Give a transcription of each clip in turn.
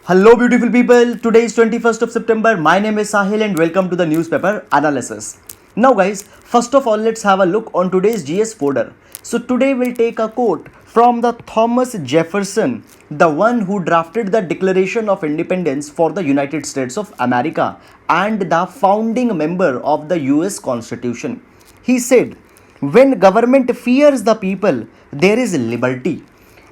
Hello, beautiful people. Today is 21st of September. My name is Sahil, and welcome to the newspaper analysis. Now, guys, first of all, let's have a look on today's GS folder. So, today we'll take a quote from the Thomas Jefferson, the one who drafted the Declaration of Independence for the United States of America and the founding member of the US Constitution. He said, "When government fears the people, there is liberty,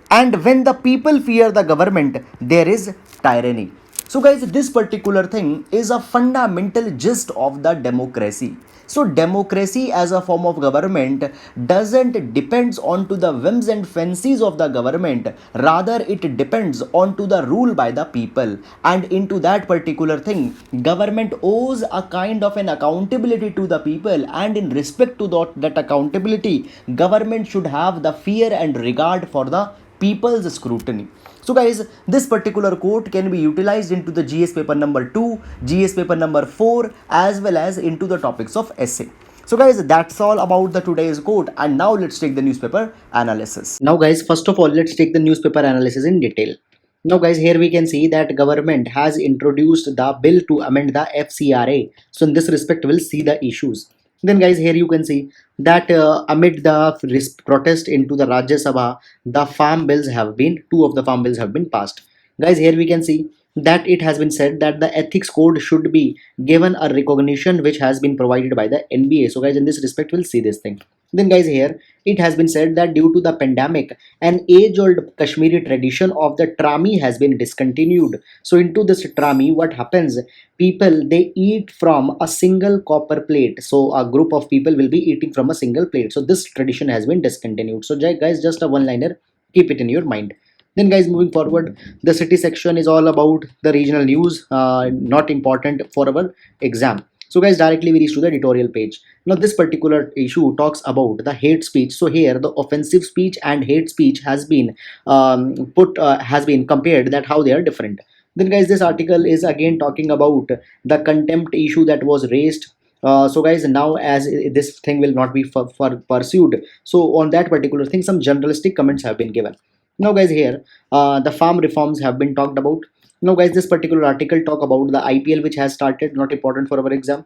and when the people fear the government, there is tyranny." So guys, this particular thing is a fundamental gist of the democracy. So democracy as a form of government doesn't depends on to the whims and fancies of the government, rather it depends on to the rule by the people. And into that particular thing, government owes a kind of an accountability to the people, and in respect to that accountability, government should have the fear and regard for the people's scrutiny. So guys, this particular quote can be utilized into the GS paper number 2, GS paper number 4, as well as into the topics of essay. So guys, that's all about the today's quote, and now let's take the newspaper analysis. Now guys, first of all, let's take the newspaper analysis in detail. Now guys, here we can see that government has introduced the bill to amend the FCRA. So in this respect, we'll see the issues. Then guys, here you can see that amid the protest into the Rajya Sabha, the farm bills have been, two of the farm bills have been passed. Guys, here we can see that it has been said that the ethics code should be given a recognition which has been provided by the NBA. So guys, in this respect, we'll see this thing. Then guys, here it has been said that due to the pandemic, an age-old Kashmiri tradition of the trami has been discontinued. So into this trami, what happens? People, they eat from a single copper plate. So a group of people will be eating from a single plate. So this tradition has been discontinued. So guys, just a one-liner, keep it in your mind. Then guys, moving forward, the city section is all about the regional news, not important for our exam. So guys, directly we reach to the editorial page. Now this particular issue talks about the hate speech. So here the offensive speech and hate speech has been has been compared, that how they are different. Then guys, this article is again talking about the contempt issue that was raised. So guys, now as this thing will not be for pursued, so on that particular thing some journalistic comments have been given. Now guys, here the farm reforms have been talked about. Now guys, this particular article talk about the IPL which has started, not important for our exam.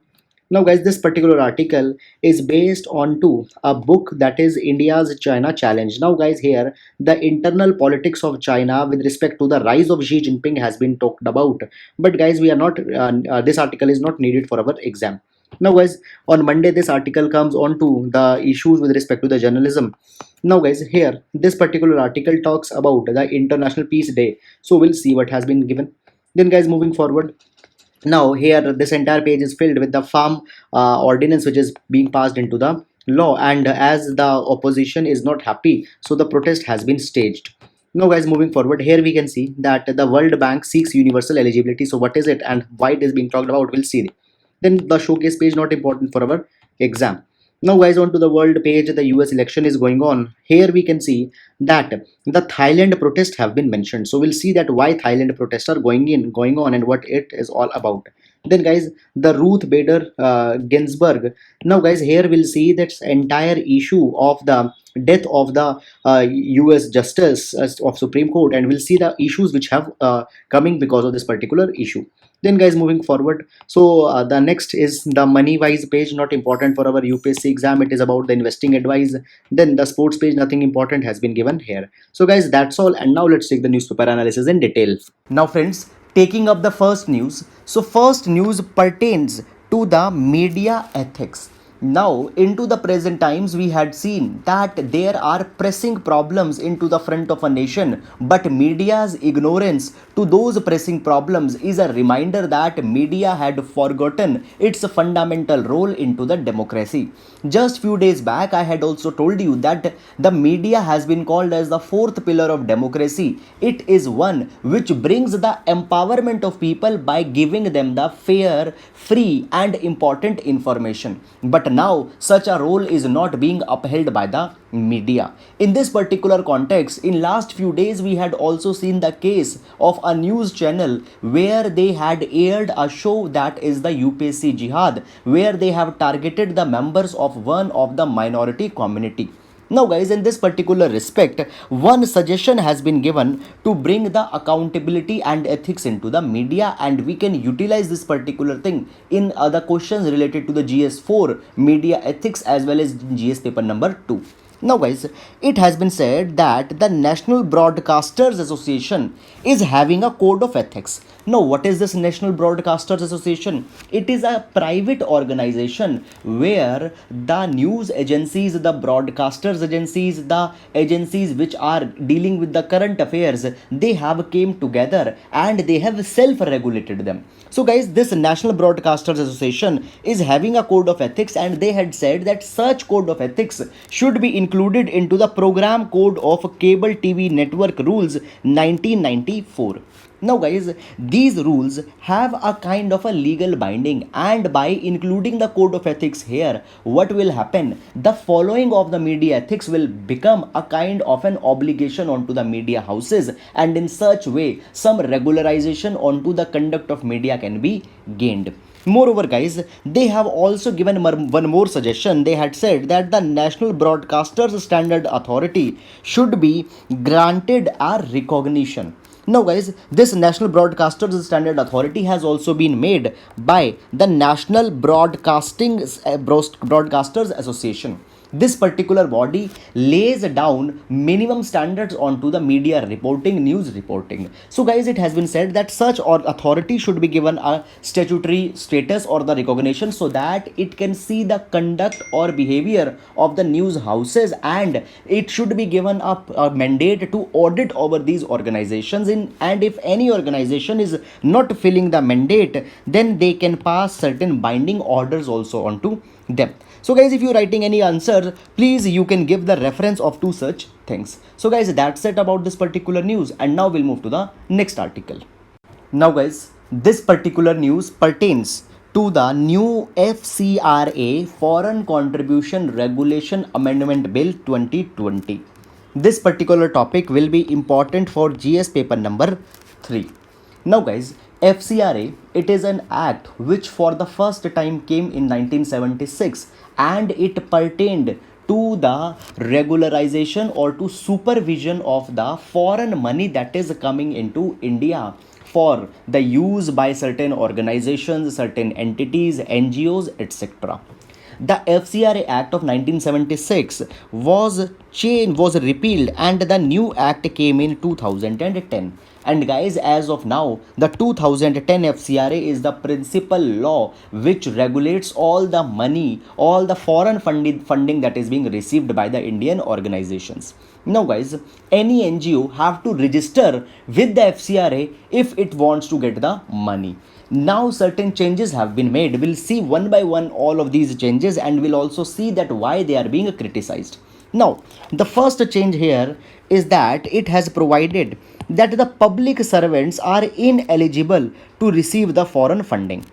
Now guys, this particular article is based on to a book that is India's China Challenge. Now guys, here the internal politics of China with respect to the rise of Xi Jinping has been talked about. But guys, we are not this article is not needed for our exam. Now guys, on Monday this article comes on to the issues with respect to the journalism. Now guys, here this particular article talks about the International Peace Day. So we'll see what has been given. Then guys, moving forward, now here this entire page is filled with the farm ordinance which is being passed into the law, and as the opposition is not happy, so the protest has been staged. Now guys, moving forward, here we can see that the World Bank seeks universal eligibility. So what is it and why it is being talked about, we'll see. Then the showcase page, not important for our exam. Now guys, on to the world page, the US election is going on. Here we can see that the Thailand protests have been mentioned. So we'll see that why Thailand protests are going on and what it is all about. Then guys, the Ruth Bader Ginsburg. Now guys, here we'll see that entire issue of the death of the US Justice of Supreme Court, and we'll see the issues which have coming because of this particular issue. Then guys, moving forward, so the next is the money wise page, not important for our UPSC exam. It is about the investing advice. Then the sports page, nothing important has been given here. So guys, that's all, and now let's take the newspaper analysis in detail. Now friends, taking up the first news. So first news pertains to the media ethics. Now, into the present times, we had seen that there are pressing problems into the front of a nation, but media's ignorance to those pressing problems is a reminder that media had forgotten its fundamental role into the democracy. Just few days back, I had also told you that the media has been called as the fourth pillar of democracy. It is one which brings the empowerment of people by giving them the fair, free, and important information. But now such a role is not being upheld by the media. In this particular context, in last few days we had also seen the case of a news channel where they had aired a show that is the UPSC Jihad, where they have targeted the members of one of the minority community. Now, guys, in this particular respect, one suggestion has been given to bring the accountability and ethics into the media, and we can utilize this particular thing in other questions related to the GS4 media ethics as well as GS paper number 2. Now, guys, it has been said that the National Broadcasters Association is having a code of ethics. Now, what is this National Broadcasters Association? It is a private organization where the news agencies, the broadcasters agencies, the agencies which are dealing with the current affairs, they have came together and they have self-regulated them. So, guys, this National Broadcasters Association is having a code of ethics, and they had said that such code of ethics should be included into the Program Code of Cable TV Network Rules 1994. Now, guys, these rules have a kind of a legal binding, and by including the code of ethics here, what will happen? The following of the media ethics will become a kind of an obligation onto the media houses, and in such way, some regularization onto the conduct of media can be gained. Moreover, guys, they have also given one more suggestion. They had said that the National Broadcasters Standard Authority should be granted a recognition. Now, guys, this National Broadcasters Standard Authority has also been made by the National Broadcasters Association. This particular body lays down minimum standards onto the media reporting, news reporting. So, guys, it has been said that such authority should be given a statutory status or the recognition so that it can see the conduct or behavior of the news houses, and it should be given a mandate to audit over these organizations. And if any organization is not filling the mandate, then they can pass certain binding orders also onto them. So, guys, if you're writing any answer, please you can give the reference of two such things. So, guys, that's it about this particular news, and now we'll move to the next article. Now, guys, this particular news pertains to the new FCRA Foreign Contribution Regulation Amendment Bill 2020. This particular topic will be important for GS paper number 3. Now, guys, FCRA, it is an act which for the first time came in 1976, and it pertained to the regularization or to supervision of the foreign money that is coming into India for the use by certain organizations, certain entities, NGOs, etc. The FCRA Act of 1976 was repealed, and the new act came in 2010. And, guys, as of now, the 2010 FCRA is the principal law which regulates all the money, all the foreign funding that is being received by the Indian organizations. Now, guys, any NGO have to register with the FCRA if it wants to get the money. Now, certain changes have been made. We'll see one by one all of these changes, and we'll also see that why they are being criticized. Now, the first change here is that it has provided that the public servants are ineligible to receive the foreign funding.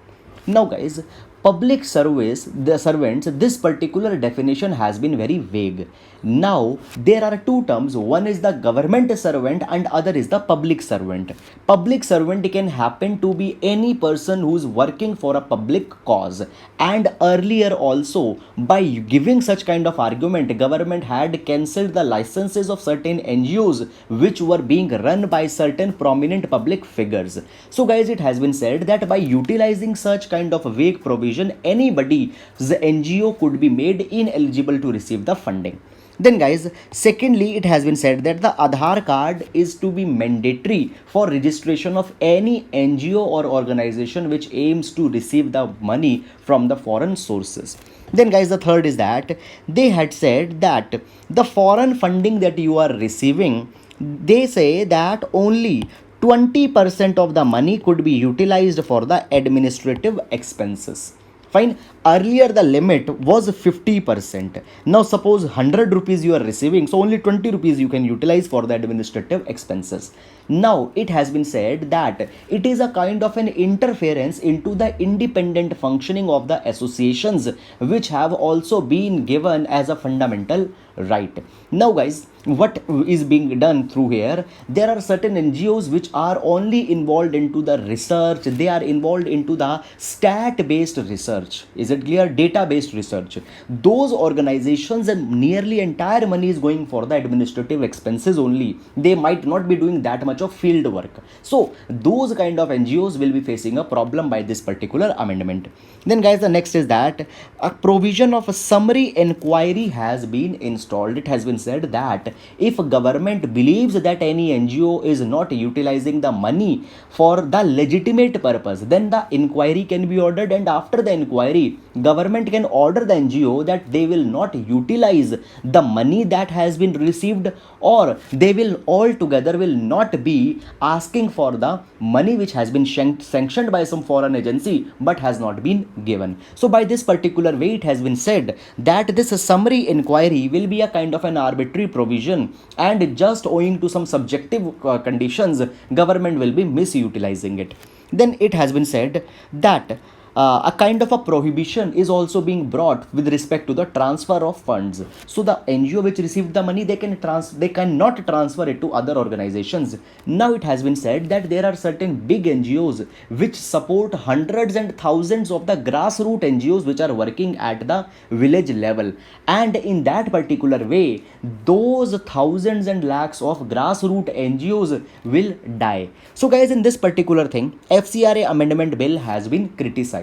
Now, guys, public service, the servants, this particular definition has been very vague. Now, there are two terms. One is the government servant and other is the public servant. Public servant can happen to be any person who is working for a public cause. And earlier also, by giving such kind of argument, government had cancelled the licenses of certain NGOs which were being run by certain prominent public figures. So, guys, it has been said that by utilizing such kind of vague provision, anybody's NGO could be made ineligible to receive the funding. Then, guys, secondly, it has been said that the Aadhaar card is to be mandatory for registration of any NGO or organization which aims to receive the money from the foreign sources. Then, guys, the third is that they had said that the foreign funding that you are receiving, they say that only 20% of the money could be utilized for the administrative expenses. Fine. Earlier the limit was 50%. Now suppose 100 rupees you are receiving, so only 20 rupees you can utilize for the administrative expenses. Now it has been said that it is a kind of an interference into the independent functioning of the associations which have also been given as a fundamental right. Now guys, what is being done through here, there are certain NGOs which are only involved into the research, they are involved into the stat based research, is it clear, data based research. Those organizations and nearly entire money is going for the administrative expenses only, they might not be doing that much of field work. So those kind of NGOs will be facing a problem by this particular amendment. Then guys, the next is that a provision of a summary inquiry has been installed. It has been said that if government believes that any NGO is not utilizing the money for the legitimate purpose, then the inquiry can be ordered, and after the inquiry government can order the NGO that they will not utilize the money that has been received, or they will altogether will not be asking for the money which has been sanctioned by some foreign agency but has not been given. So by this particular way, it has been said that this summary inquiry will be a kind of an arbitrary provision, and just owing to some subjective conditions government will be misutilizing it. Then it has been said that a kind of a prohibition is also being brought with respect to the transfer of funds. So the NGO which received the money, they cannot transfer it to other organizations. Now it has been said that there are certain big NGOs which support hundreds and thousands of the grassroots NGOs which are working at the village level, and in that particular way those thousands and lakhs of grassroots NGOs will die. So guys, in this particular thing, FCRA amendment bill has been criticized.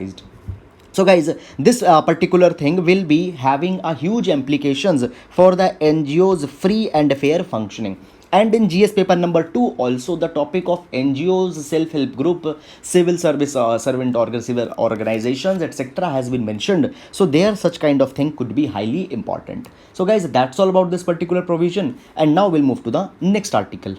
So guys, this particular thing will be having a huge implications for the NGOs free and fair functioning. And in GS paper number 2 also, the topic of NGOs, self-help group, civil service civil organizations, etc. has been mentioned. So there such kind of thing could be highly important. So guys, that's all about this particular provision, and now we'll move to the next article.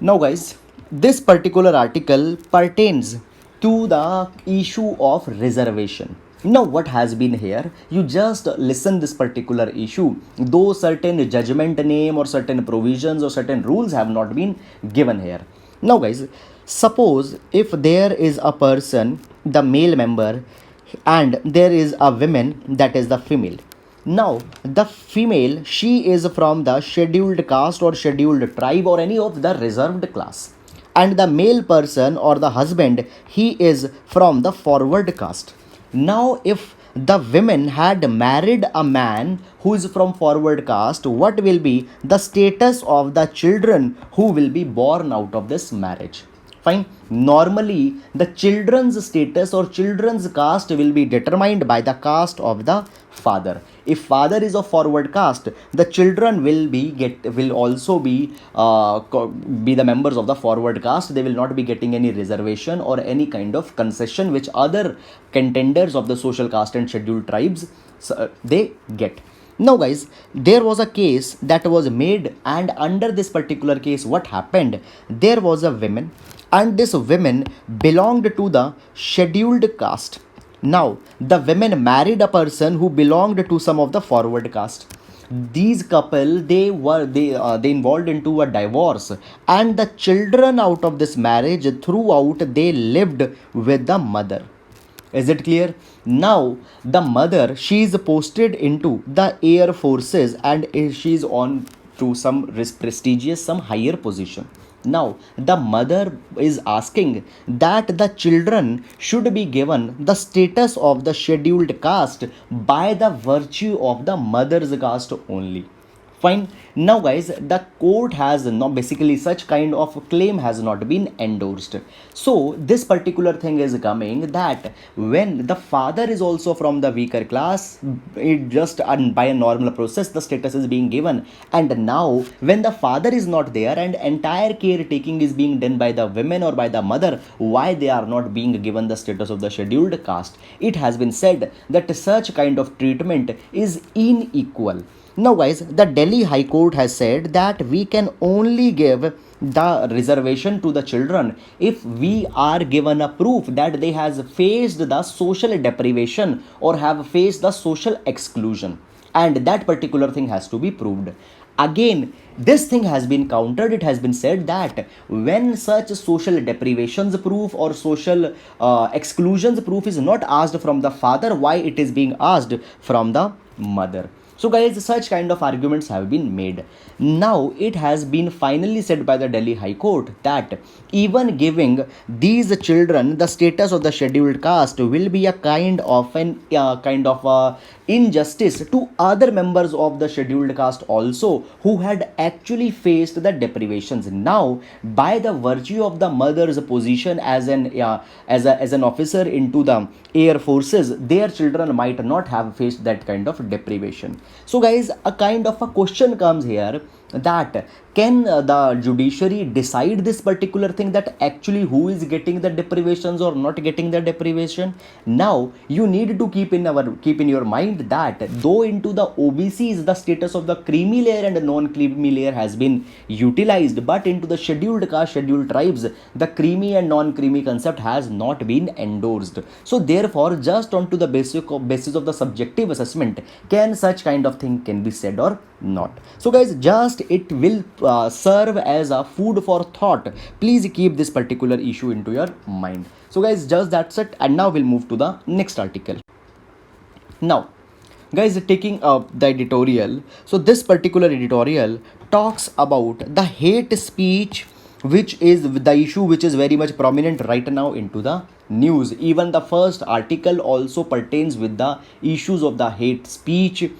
Now guys, this particular article pertains to the issue of reservation. Now what has been here, you just listen this particular issue, though certain judgment name or certain provisions or certain rules have not been given here. Now guys, suppose if there is a person, the male member, and there is a woman, that is the female. Now the female, she is from the scheduled caste or scheduled tribe or any of the reserved class, and the male person or the husband, he is from the forward caste. Now if the women had married a man who is from forward caste, what will be the status of the children who will be born out of this marriage? Fine. Normally the children's status or children's caste will be determined by the caste of the father. If father is of forward caste, the children will also be the members of the forward caste. They will not be getting any reservation or any kind of concession which other contenders of the social caste and scheduled tribes they get. Now guys, there was a case that was made, and under this particular case what happened, there was a woman, and this woman belonged to the scheduled caste. Now the women married a person who belonged to some of the forward caste. These couple, they involved into a divorce, and the children out of this marriage throughout they lived with the mother. Is it clear? Now the mother, she is posted into the air forces, and she is on to some prestigious, some higher position. Now the mother is asking that the children should be given the status of the scheduled caste by the virtue of the mother's caste only. Fine. Now guys, the court has not, basically such kind of claim has not been endorsed. So this particular thing is coming that when the father is also from the weaker class, it just by a normal process the status is being given, and now when the father is not there and entire caretaking is being done by the women or by the mother, why they are not being given the status of the scheduled caste? It has been said that such kind of treatment is unequal. Now guys, the Delhi High Court has said that we can only give the reservation to the children if we are given a proof that they has faced the social deprivation or have faced the social exclusion, and that particular thing has to be proved. Again, this thing has been countered. It has been said that when such social deprivations proof or social exclusions proof is not asked from the father, why it is being asked from the mother? So guys, such kind of arguments have been made. Now it has been finally said by the Delhi High Court that even giving these children the status of the scheduled caste will be a kind of a injustice to other members of the scheduled caste also, who had actually faced the deprivations. Now, by the virtue of the mother's position as an officer into the air forces, their children might not have faced that kind of deprivation. So guys, a kind of a question comes here, that can the judiciary decide this particular thing, that actually who is getting the deprivations or not getting the deprivation? Now you need to keep in your mind that though into the OBCs the status of the creamy layer and non-creamy layer has been utilized, but into the scheduled caste, scheduled tribes, the creamy and non-creamy concept has not been endorsed. So therefore, just onto the basis of the subjective assessment, can such kind of thing can be said or not? So guys, just it will serve as a food for thought. Please keep this particular issue into your mind. So guys, just that's it, and now we'll move to the next article. Now guys, taking up the editorial, so this particular editorial talks about the hate speech, which is the issue which is very much prominent right now into the news. Even the first article also pertains with the issues of the hate speech,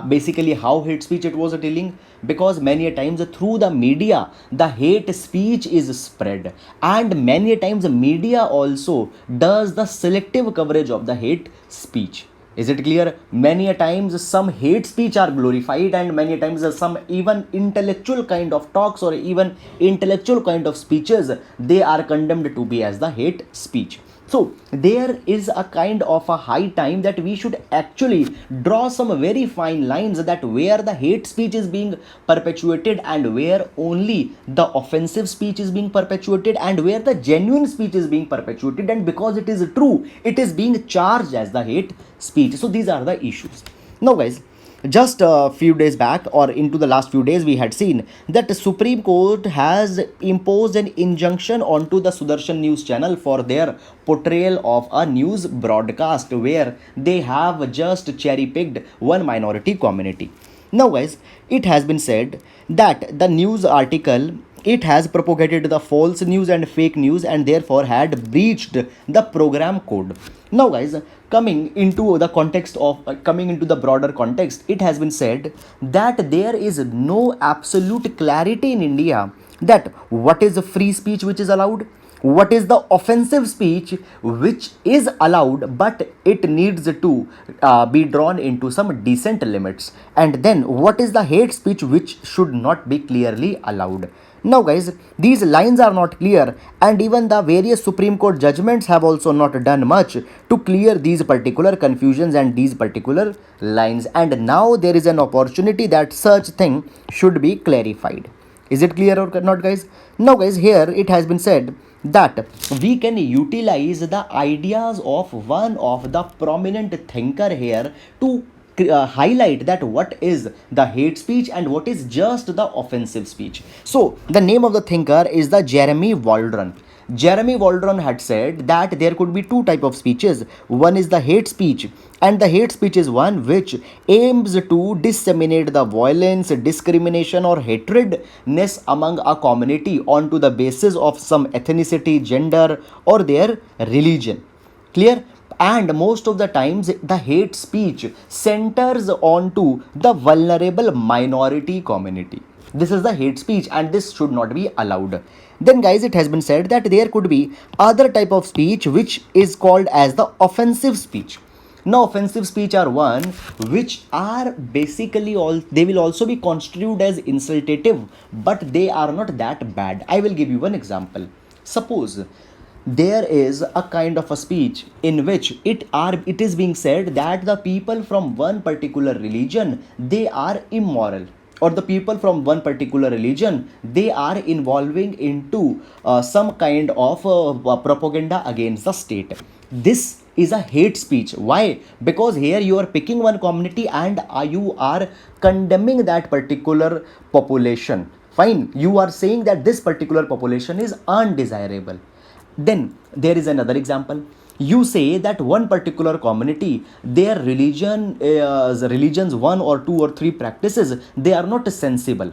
basically how hate speech it was dealing, because many a times through the media the hate speech is spread, and many a times the media also does the selective coverage of the hate speech. Is it clear? Many a times some hate speech are glorified, and many a times some even intellectual kind of talks or even intellectual kind of speeches, they are condemned to be as the hate speech. So there is a kind of a high time that we should actually draw some very fine lines, that where the hate speech is being perpetuated and where only the offensive speech is being perpetuated, and where the genuine speech is being perpetuated, and because it is true, it is being charged as the hate speech. So these are the issues. Now guys, just a few days back, or into the last few days, we had seen that the Supreme Court has imposed an injunction onto the Sudarshan News channel for their portrayal of a news broadcast where they have just cherry picked one minority community. Now guys, it has been said that the news article, it has propagated the false news and fake news, and therefore had breached the program code. Now guys, coming into the context of coming into the broader context, it has been said that there is no absolute clarity in India that what is free speech which is allowed, what is the offensive speech which is allowed, but it needs to be drawn into some decent limits, and then what is the hate speech which should not be clearly allowed. Now guys, these lines are not clear, and even the various Supreme Court judgments have also not done much to clear these particular confusions and these particular lines, and now there is an opportunity that such thing should be clarified. Is it clear or not guys? Now guys, here it has been said that we can utilize the ideas of one of the prominent thinker here to highlight that what is the hate speech and what is just the offensive speech. So the name of the thinker is the Jeremy Waldron. Jeremy Waldron had said that there could be two type of speeches. One is the hate speech, and the hate speech is one which aims to disseminate the violence, discrimination or hatredness among a community onto the basis of some ethnicity, gender or their religion. Clear? And most of the times the hate speech centers onto the vulnerable minority community. This is the hate speech, and this should not be allowed. Then guys, it has been said that there could be other type of speech which is called as the offensive speech. Now offensive speech are one which are basically all, they will also be construed as insultative, but they are not that bad. I will give you one example. Suppose there is a kind of a speech in which it is being said that the people from one particular religion, they are immoral, or the people from one particular religion, they are involving into some kind of propaganda against the state. This is a hate speech. Why? Because here you are picking one community and you are condemning that particular population. Fine, you are saying that this particular population is undesirable. Then there is another example. You say that one particular community, their religion's one or two or three practices, they are not sensible.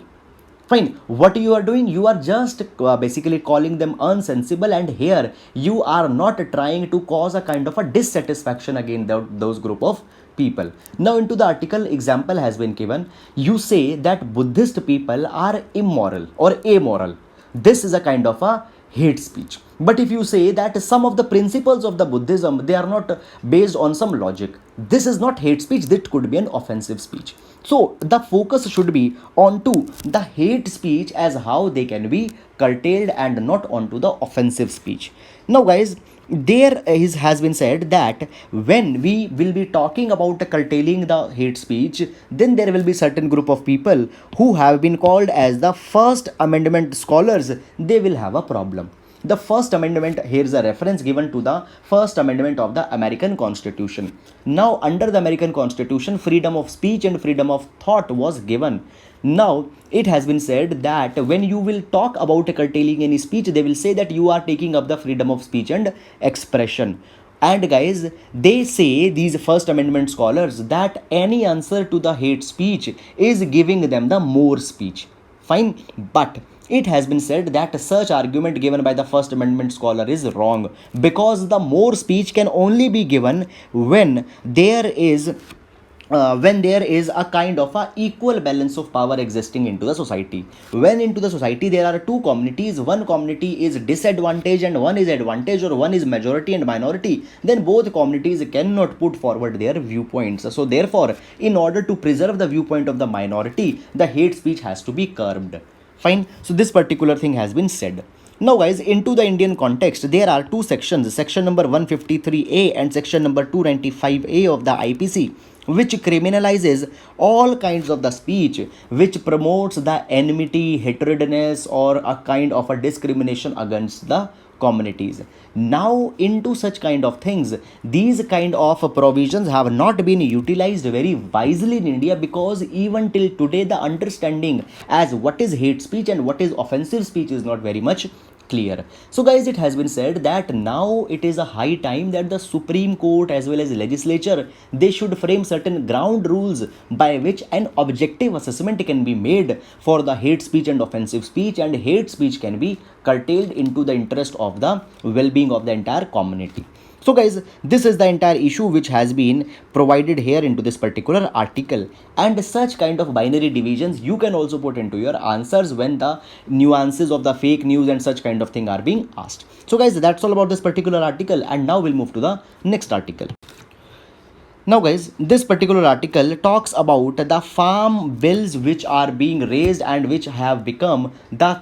Fine, what you are doing, you are just basically calling them unsensible, and here you are not trying to cause a kind of a dissatisfaction against those group of people. Now into the article example has been given. You say that Buddhist people are immoral or amoral. This is a kind of a hate speech. But if you say that some of the principles of the Buddhism, they are not based on some logic, this is not hate speech, that could be an offensive speech. So the focus should be onto the hate speech as how they can be curtailed and not onto the offensive speech. Now guys, there is has been said that when we will be talking about curtailing the hate speech, then there will be certain group of people who have been called as the First Amendment scholars. They will have a problem. The First Amendment, here is a reference given to the First Amendment of the American Constitution. Now, under the American Constitution, freedom of speech and freedom of thought was given. Now, it has been said that when you will talk about curtailing any speech, they will say that you are taking up the freedom of speech and expression. And guys, they say, these First Amendment scholars, that any answer to the hate speech is giving them the more speech. Fine, but it has been said that such argument given by the First Amendment scholar is wrong, because the more speech can only be given when there is a kind of a equal balance of power existing into the society. When into the society there are two communities, one community is disadvantaged and one is advantage, or one is majority and minority, then both communities cannot put forward their viewpoints. So therefore, in order to preserve the viewpoint of the minority, the hate speech has to be curbed. Fine, so this particular thing has been said. Now guys, into the Indian context, there are two sections, section number 153A and section number 295A of the IPC, which criminalizes all kinds of the speech which promotes the enmity, hatredness, or a kind of a discrimination against the communities. Now into such kind of things, these kind of provisions have not been utilized very wisely in India, because even till today the understanding as what is hate speech and what is offensive speech is not very much clear. So guys, it has been said that now it is a high time that the Supreme Court as well as legislature, they should frame certain ground rules by which an objective assessment can be made for the hate speech and offensive speech, and hate speech can be curtailed into the interest of the well-being of the entire community. So guys, this is the entire issue which has been provided here into this particular article, and such kind of binary divisions you can also put into your answers when the nuances of the fake news and such kind of thing are being asked. So guys, that's all about this particular article, and now we'll move to the next article. Now guys, this particular article talks about the farm bills which are being raised and which have become the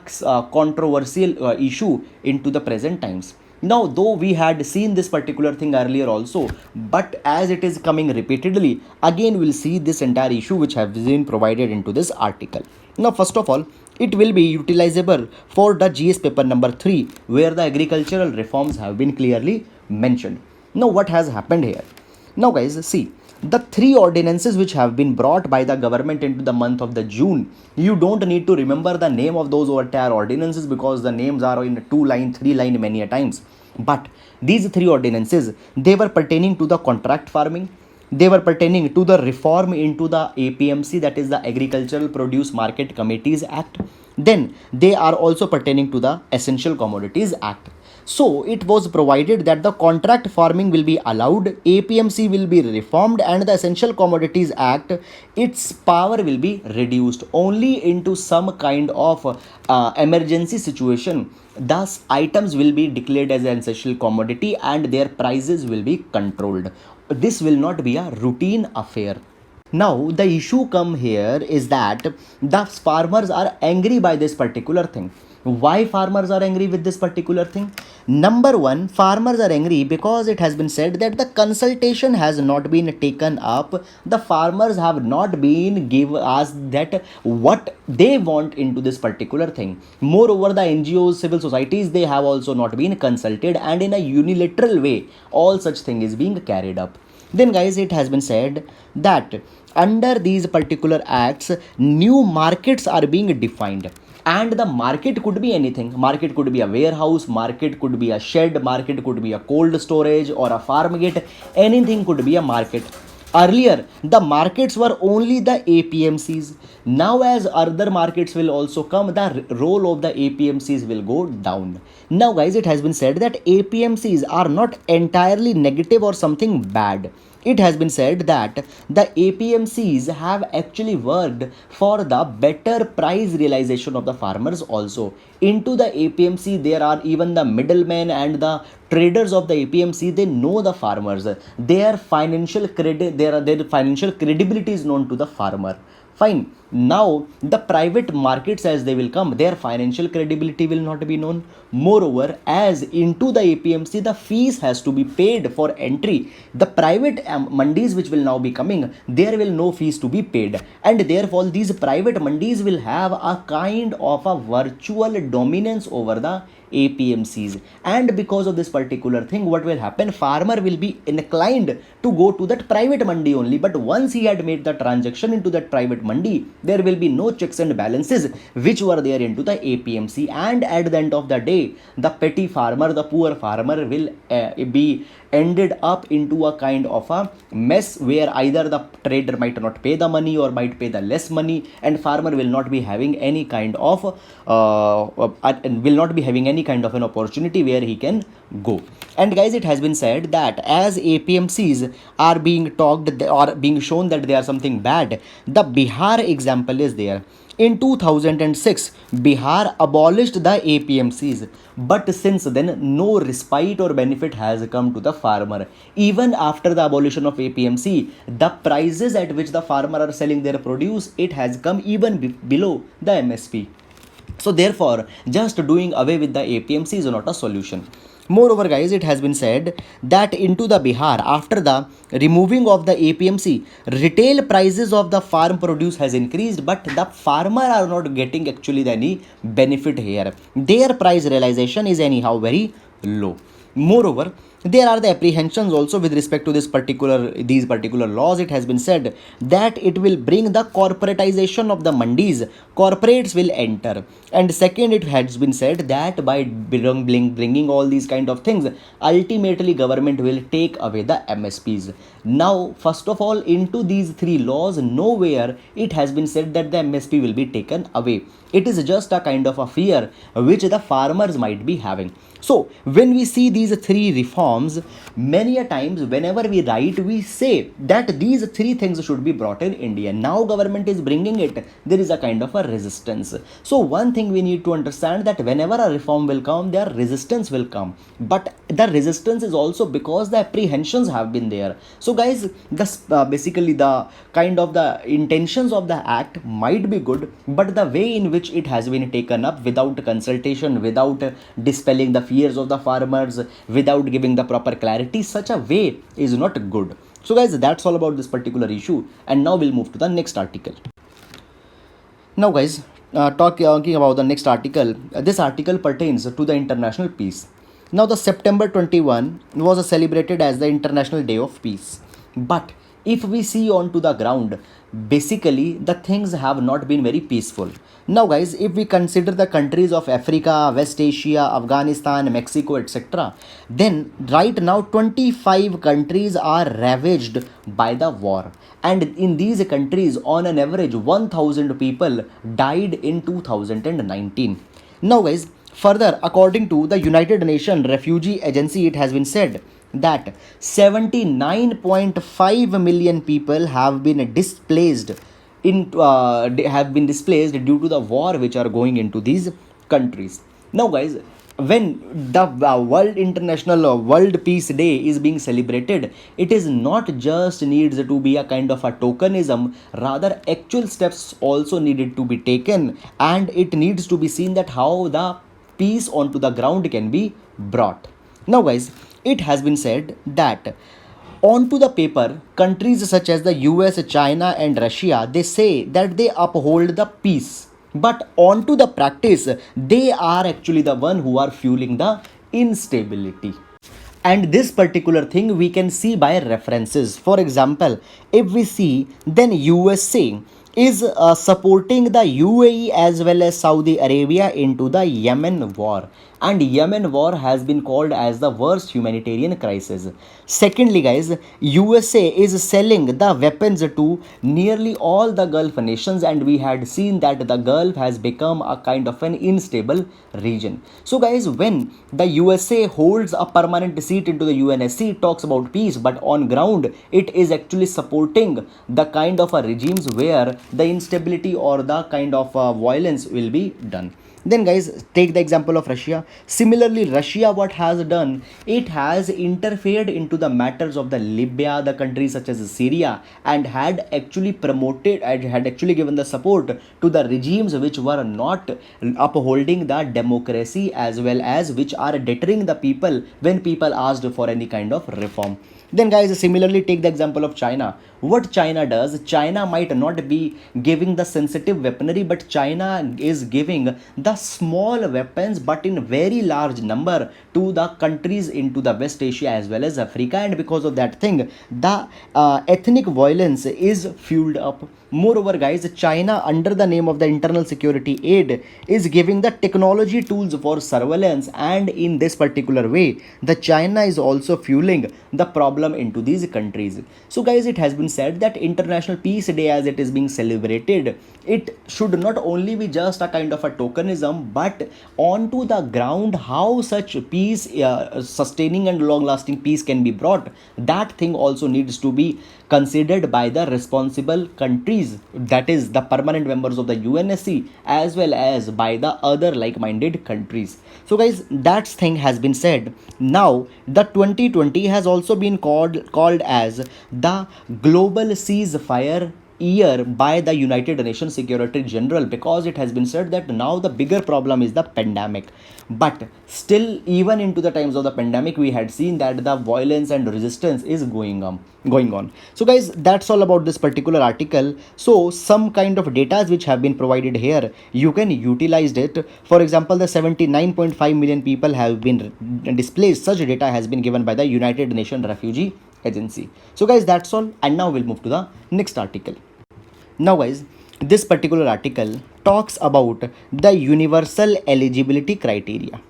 controversial issue into the present times. Now, though we had seen this particular thing earlier also, but as it is coming repeatedly, again we'll see this entire issue which has been provided into this article. Now, first of all, it will be utilizable for the GS paper number 3, where the agricultural reforms have been clearly mentioned. Now, what has happened here? Now, guys, see, the three ordinances which have been brought by the government into the month of the June, you don't need to remember the name of those entire ordinances, because the names are in 2 line, 3 line many a times. But these three ordinances, they were pertaining to the contract farming, they were pertaining to the reform into the APMC, that is the Agricultural Produce Market Committees Act. Then they are also pertaining to the Essential Commodities Act. So it was provided that the contract farming will be allowed, APMC will be reformed, and the Essential Commodities Act, its power will be reduced only into some kind of emergency situation. Thus, items will be declared as an essential commodity and their prices will be controlled. This will not be a routine affair. Now, the issue come here is that the farmers are angry by this particular thing. Why farmers are angry with this particular thing? Number one, farmers are angry because it has been said that the consultation has not been taken up. The farmers have not been asked that what they want into this particular thing. Moreover, the NGOs, civil societies, they have also not been consulted, and in a unilateral way, all such thing is being carried up. Then guys, it has been said that under these particular acts, new markets are being defined. And the market could be anything. Market could be a warehouse, market could be a shed, market could be a cold storage or a farm gate. Anything could be a market. Earlier the markets were only the APMCs. Now as other markets will also come, the role of the APMCs will go down. Now guys, it has been said that APMCs are not entirely negative or something bad. It has been said that the APMCs have actually worked for the better price realization of the farmers also. Into the APMC, there are even the middlemen and the traders of the APMC. They know the farmers. Their financial credit, their financial credibility is known to the farmer. Fine. Now the private markets, as they will come, their financial credibility will not be known. Moreover, as into the APMC, the fees has to be paid for entry. The private mandis which will now be coming, there will no fees to be paid, and therefore these private mandis will have a kind of a virtual dominance over the APMCs. And because of this particular thing, what will happen, farmer will be inclined to go to that private mandi only. But once he had made the transaction into that private mandi, there will be no checks and balances which were there into the APMC. And at the end of the day, the petty farmer, the poor farmer will be ended up into a kind of a mess where either the trader might not pay the money or might pay the less money, and farmer will not be having any kind of an opportunity where he can go. And guys, it has been said that as APMCs are being talked or being shown that they are something bad, the Bihar example is there. In 2006, Bihar abolished the APMCs, but since then, no respite or benefit has come to the farmer. Even after the abolition of APMC, the prices at which the farmer are selling their produce, it has come even below the MSP. So therefore, just doing away with the APMC is not a solution. Moreover, guys, it has been said that into the Bihar, after the removing of the APMC, retail prices of the farm produce has increased, but the farmer are not getting actually any benefit here. Their price realization is anyhow very low. Moreover, there are the apprehensions also with respect to these particular laws. It has been said that it will bring the corporatization of the mandis. Corporates will enter. And second, it has been said that by bringing all these kind of things, ultimately government will take away the MSPs. Now, first of all, into these three laws, nowhere it has been said that the MSP will be taken away. It is just a kind of a fear which the farmers might be having. So when we see these three reforms, many a times whenever we write, we say that these three things should be brought in India. Now government is bringing it. There is a kind of a resistance. So one thing we need to understand, that whenever a reform will come, their resistance will come. But the resistance is also because the apprehensions have been there. So guys, basically the kind of the intentions of the act might be good, but the way in which it has been taken up without consultation, without dispelling the fears of the farmers, without giving the proper clarity, such a way is not good. So guys, that's all about this particular issue, and now we'll move to the next article. Now guys, talking about the next article, this article pertains to the international peace. Now the September 21 was celebrated as the International Day of Peace, but if we see onto the ground, basically the things have not been very peaceful. Now guys, if we consider the countries of Africa, West Asia, Afghanistan, Mexico, etc., then right now 25 countries are ravaged by the war, and in these countries on an average 1000 people died in 2019. Now guys, further, according to the United Nations Refugee Agency, it has been said that 79.5 million people have been displaced due to the war which are going into these countries. Now guys, when the World Peace Day is being celebrated, it is not just needs to be a kind of a tokenism, rather actual steps also needed to be taken, and it needs to be seen that how the peace onto the ground can be brought. Now guys, it has been said that onto the paper, countries such as the US, China and Russia, they say that they uphold the peace, but onto the practice, they are actually the one who are fueling the instability. And this particular thing we can see by references. For example, if we see, then USA is supporting the UAE as well as Saudi Arabia into the Yemen war. And Yemen war has been called as the worst humanitarian crisis. Secondly, guys, USA is selling the weapons to nearly all the Gulf nations, and we had seen that the Gulf has become a kind of an unstable region. So, guys, when the USA holds a permanent seat into the UNSC, it talks about peace, but on ground, it is actually supporting the kind of a regimes where the instability or the kind of violence will be done. Then, guys, take the example of Russia. Similarly, Russia, what has done, it has interfered into the matters of the Libya, the countries such as Syria, and had actually promoted and had actually given the support to the regimes which were not upholding the democracy, as well as which are deterring the people when people asked for any kind of reform. Then, guys, similarly take the example of China. What China does, China might not be giving the sensitive weaponry, but China is giving the small weapons but in very large number to the countries into the West Asia as well as Africa, and because of that thing, the ethnic violence is fueled up. Moreover, guys, China, under the name of the internal security aid, is giving the technology tools for surveillance, and in this particular way, the China is also fueling the problem into these countries. So, guys, it has been said that International Peace Day, as it is being celebrated, it should not only be just a kind of a tokenism, but onto the ground, how such peace, sustaining and long-lasting peace can be brought. That thing also needs to be considered by the responsible countries, that is the permanent members of the UNSC, as well as by the other like-minded countries. So, guys, that thing has been said. Now the 2020 has also been called as the global ceasefire year by the United Nations Secretary General, because it has been said that now the bigger problem is the pandemic. But still, even into the times of the pandemic, we had seen that the violence and resistance is going on. So, guys, that's all about this particular article. So some kind of data which have been provided here, you can utilize it. For example, the 79.5 million people have been displaced. Such data has been given by the United Nations Refugee Agency. So, guys, that's all, and now we'll move to the next article. Now, guys, this particular article talks about the universal eligibility criteria.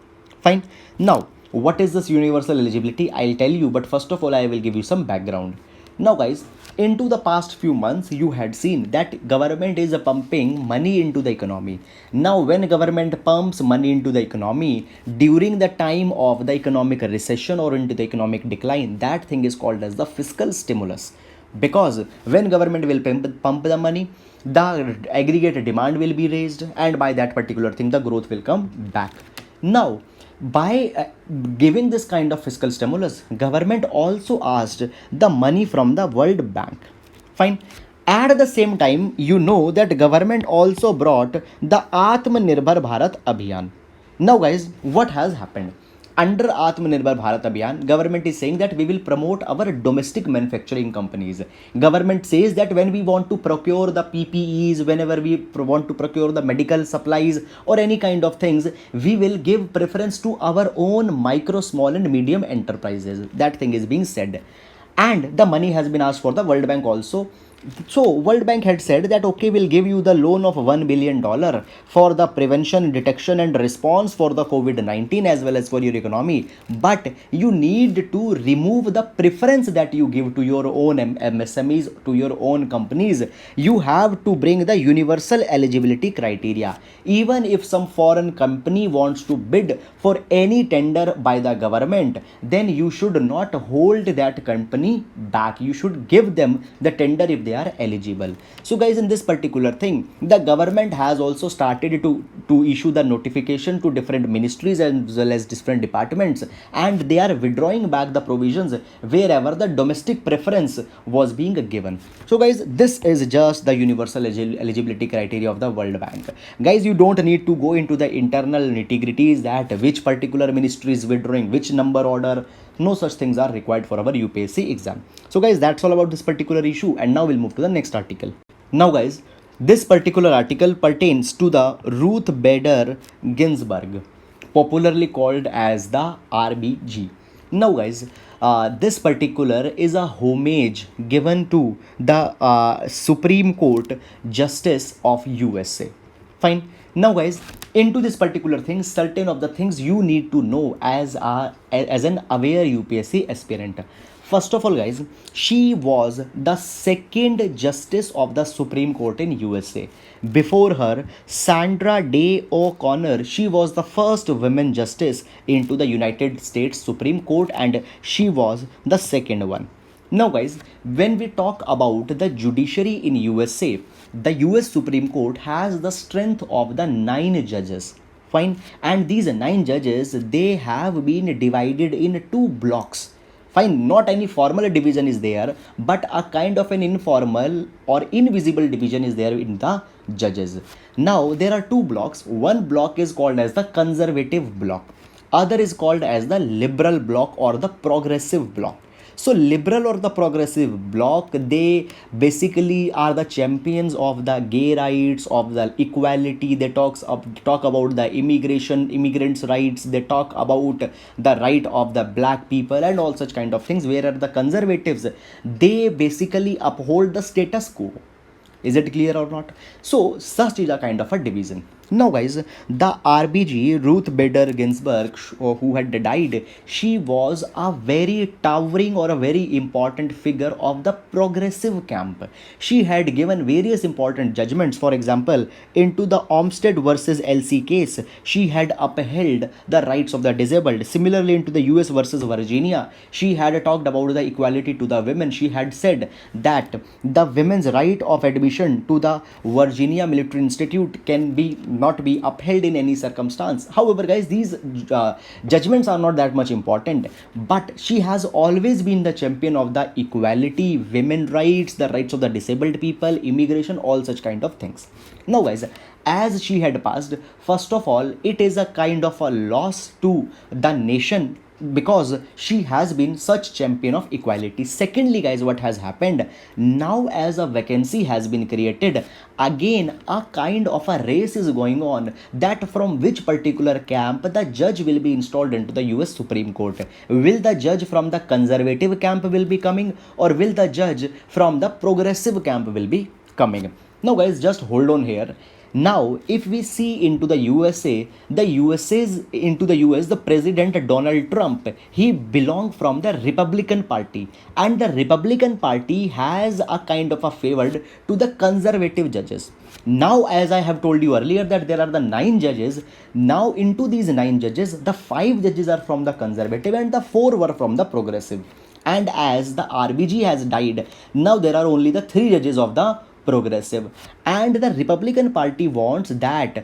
Fine. Now, what is this universal eligibility? I'll tell you, but first of all, I will give you some background. Now, guys, into the past few months, you had seen that government is pumping money into the economy. Now, when government pumps money into the economy during the time of the economic recession or into the economic decline, that thing is called as the fiscal stimulus. Because when government will pump the money, the aggregate demand will be raised, and by that particular thing, the growth will come back. Now, by giving this kind of fiscal stimulus, government also asked the money from the World Bank. Fine. At the same time, you know that government also brought the Atmanirbhar Bharat Abhiyan. Now, guys, what has happened? Under Atmanirbhar Bharat Abhiyan, government is saying that we will promote our domestic manufacturing companies. Government says that when we want to procure the PPEs, whenever we want to procure the medical supplies or any kind of things, we will give preference to our own micro, small and medium enterprises. That thing is being said. And the money has been asked for the World Bank also. So World Bank had said that okay, we'll give you the loan of $1 billion for the prevention, detection and response for the COVID-19 as well as for your economy, but you need to remove the preference that you give to your own MSMEs, to your own companies. You have to bring the universal eligibility criteria. Even if some foreign company wants to bid for any tender by the government, then you should not hold that company back. You should give them the tender if they are eligible. So, guys, in this particular thing, the government has also started to issue the notification to different ministries as well as different departments, and they are withdrawing back the provisions wherever the domestic preference was being given. So, guys, this is just the universal eligibility criteria of the World Bank. Guys, you don't need to go into the internal nitty-gritties that which particular ministry is withdrawing which number order. No such things are required for our UPSC exam. So, guys, that's all about this particular issue, and now we'll move to the next article. Now, guys, this particular article pertains to the Ruth Bader Ginsburg, popularly called as the RBG. Now, guys, this particular is a homage given to the Supreme Court Justice of USA. Fine. Now, guys, into this particular thing, certain of the things you need to know as an aware UPSC aspirant. First of all, guys, she was the second justice of the Supreme Court in USA. Before her, Sandra Day O'Connor, she was the first women justice into the United States Supreme Court, and she was the second one. Now, guys, when we talk about the judiciary in USA, the US Supreme Court has the strength of the 9 judges. Fine. And these 9 judges, they have been divided in 2 blocks. Fine, not any formal division is there, but a kind of an informal or invisible division is there in the judges. Now, there are 2 blocks. One block is called as the conservative block, other is called as the liberal block or the progressive block. So liberal or the progressive bloc, they basically are the champions of the gay rights, of the equality. They talk about the immigrants rights. They talk about the right of the black people and all such kind of things. Whereas the conservatives, they basically uphold the status quo. Is it clear or not? So such is a kind of a division. Now, guys, the RBG Ruth Bader Ginsburg, who had died, she was a very towering or a very important figure of the progressive camp. She had given various important judgments. For example, into the Olmsted versus LC case, she had upheld the rights of the disabled. Similarly, into the US versus Virginia, she had talked about the equality to the women. She had said that the women's right of admission to the Virginia Military Institute can be not be upheld in any circumstance. However, guys, these judgments are not that much important, but she has always been the champion of the equality, women rights, the rights of the disabled people, immigration, all such kind of things. Now, guys, as she had passed, first of all, it is a kind of a loss to the nation because she has been such champion of equality. Secondly, guys, what has happened now, as a vacancy has been created, again a kind of a race is going on, that from which particular camp the judge will be installed into the US Supreme Court. Will the judge from the conservative camp will be coming, or will the judge from the progressive camp will be coming? Now, guys, just hold on here. Now, if we see into the USA, the President Donald Trump, he belonged from the Republican Party, and the Republican Party has a kind of a favored to the conservative judges. Now, as I have told you earlier, that there are the 9 judges. Now, into these 9 judges, the 5 judges are from the conservative and the 4 were from the progressive. And as the RBG has died, now there are only the 3 judges of the progressive, and the Republican Party wants that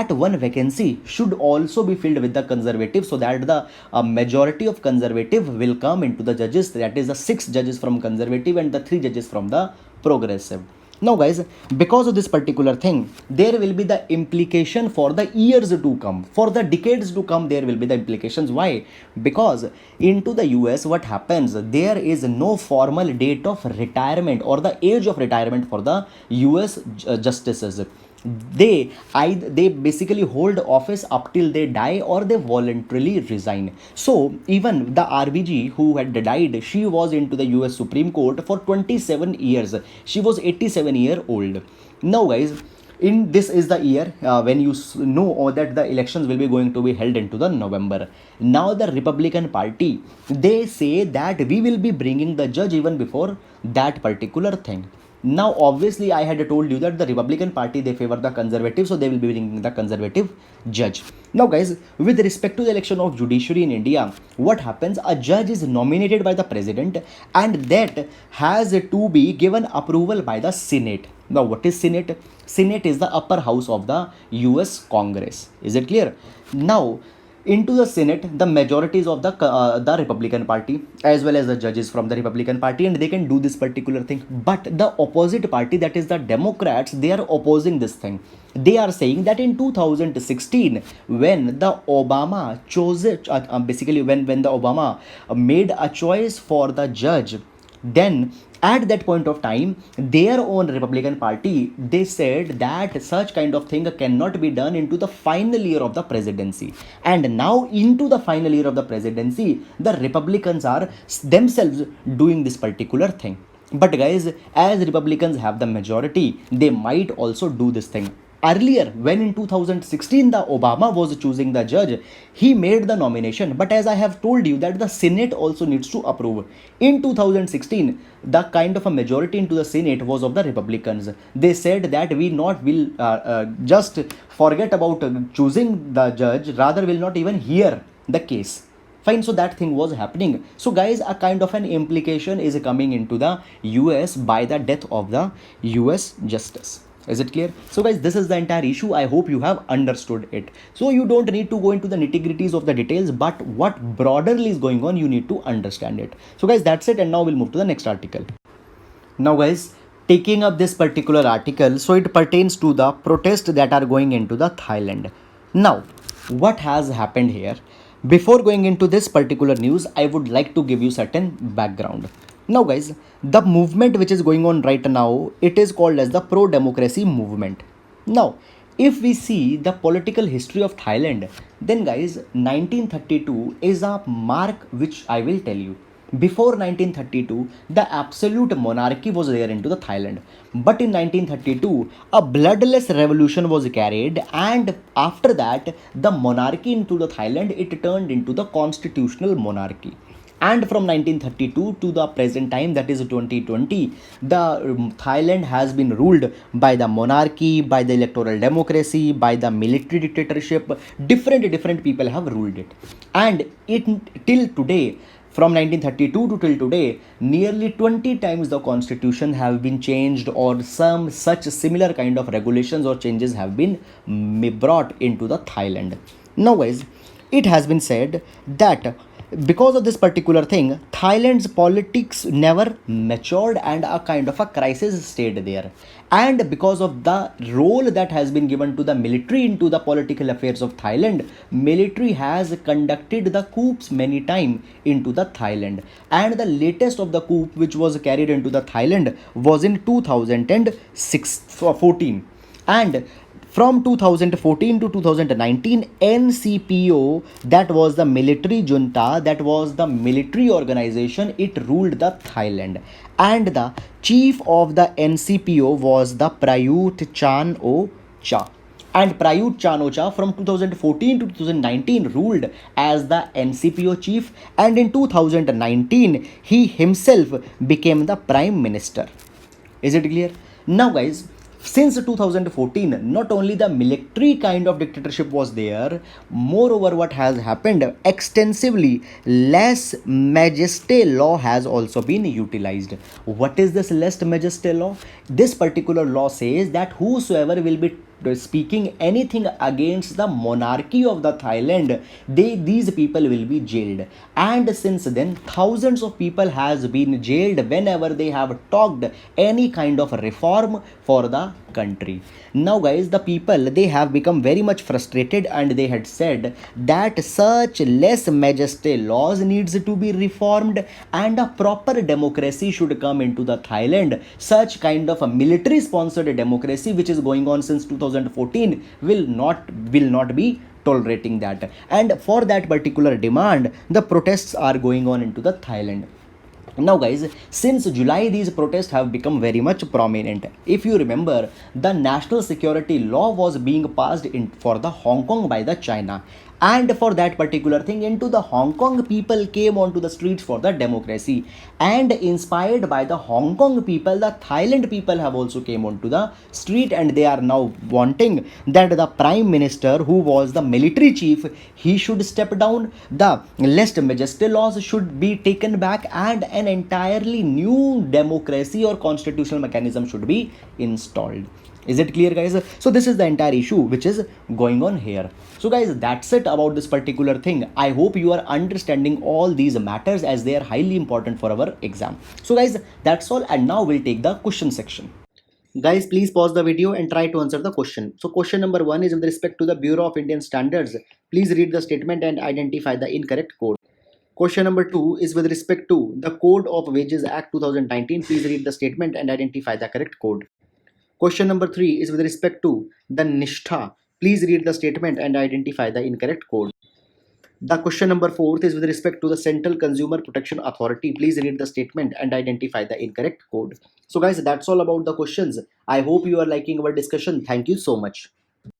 one vacancy should also be filled with the conservative, so that the majority of conservative will come into the judges, that is the 6 judges from conservative and the 3 judges from the progressive. Now, guys, because of this particular thing, there will be the implication for the years to come, for the decades to come. There will be the implications. Why? Because into the US, what happens, there is no formal date of retirement or the age of retirement for the US justices. They basically hold office up till they die, or they voluntarily resign. So even the RBG, who had died, she was into the US Supreme Court for 27 years. She was 87-year-old. Now, guys, in this is the year when you know that the elections will be going to be held into the November. Now the Republican Party, they say that we will be bringing the judge even before that particular thing. Now, obviously, I had told you that the Republican Party, they favor the conservative, so they will be bringing the conservative judge. Now, guys, with respect to the election of judiciary in India, what happens? A judge is nominated by the president, and that has to be given approval by the Senate. Now, what is Senate? Senate is the upper house of the US Congress. Is it clear? Now, into the Senate, the majorities of the Republican Party, as well as the judges from the Republican Party, and they can do this particular thing. But the opposite party, that is the Democrats, they are opposing this thing. They are saying that in 2016, when the Obama chose it, basically when the Obama made a choice for the judge, Then at that point of time, their own Republican Party, they said that such kind of thing cannot be done into the final year of the presidency. And now into the final year of the presidency, the Republicans are themselves doing this particular thing. But guys, as Republicans have the majority, they might also do this thing. Earlier, when in 2016 the Obama was choosing the judge, he made the nomination. But as I have told you that the Senate also needs to approve. In 2016, the kind of a majority into the Senate was of the Republicans. They said that we not will just forget about choosing the judge, rather will not even hear the case. Fine, so that thing was happening. So guys, a kind of an implication is coming into the US by the death of the US justice. Is it clear? So guys, this is the entire issue. I hope you have understood it. So you don't need to go into the nitty gritties of the details, but what broaderly is going on, you need to understand it. So guys, that's it. And now we'll move to the next article. Now guys, taking up this particular article, so it pertains to the protests that are going into the Thailand. Now, what has happened here? Before going into this particular news, I would like to give you certain background. Now guys, the movement which is going on right now, it is called as the pro-democracy movement. Now, if we see the political history of Thailand, then guys, 1932 is a mark which I will tell you. Before 1932, the absolute monarchy was there into the Thailand. But in 1932, a bloodless revolution was carried, and after that, the monarchy into the Thailand, it turned into the constitutional monarchy. And from 1932 to the present time, that is 2020, the Thailand has been ruled by the monarchy, by the electoral democracy, by the military dictatorship. Different people have ruled it, and it till today, from 1932 to till today, nearly 20 times the constitution have been changed, or some such similar kind of regulations or changes have been brought into the Thailand. Now guys, it has been said that because of this particular thing, Thailand's politics never matured and a kind of a crisis stayed there. And because of the role that has been given to the military into the political affairs of Thailand, military has conducted the coups many times into the Thailand. And the latest of the coup which was carried into the Thailand was in 2006 14. And from 2014 to 2019, NCPO, that was the military junta, that was the military organization, it ruled the Thailand. And the chief of the NCPO was the Prayut Chan O Cha. And Prayut Chan O Cha from 2014 to 2019 ruled as the NCPO chief, and in 2019 he himself became the prime minister. Is it clear? Now guys, since 2014, not only the military kind of dictatorship was there, moreover, what has happened extensively, less majesty law has also been utilized. What is this less majesty law? This particular law says that whosoever will be speaking anything against the monarchy of the Thailand, these people will be jailed. And since then, thousands of people has been jailed whenever they have talked any kind of reform for the country. Now guys, the people, they have become very much frustrated, and they had said that such less majesty laws needs to be reformed, and a proper democracy should come into the Thailand. Such kind of a military sponsored democracy which is going on since 2014 will not be tolerating that. And for that particular demand, the protests are going on into the Thailand. Now guys, since July, these protests have become very much prominent. If you remember, the national security law was being passed in for the Hong Kong by the China, and for that particular thing, into the Hong Kong, people came onto the streets for the democracy. And inspired by the Hong Kong people, the Thailand people have also came onto the street, and they are now wanting that the prime minister, who was the military chief, he should step down, the less majesty laws should be taken back, and an entirely new democracy or constitutional mechanism should be installed. Is it clear guys? So this is the entire issue which is going on here. So guys, that's it about this particular thing. I hope you are understanding all these matters, as they are highly important for our exam. So guys, that's all, and now we'll take the question section. Guys, please pause the video and try to answer the question. So question number 1 is with respect to the Bureau of Indian Standards. Please read the statement and identify the incorrect code. Question number 2 is with respect to the Code of Wages Act 2019. Please read the statement and identify the correct code. Question number 3 is with respect to the Nishtha. Please read the statement and identify the incorrect code. The question number 4 is with respect to the Central Consumer Protection Authority. Please read the statement and identify the incorrect code. So guys, that's all about the questions. I hope you are liking our discussion. Thank you so much.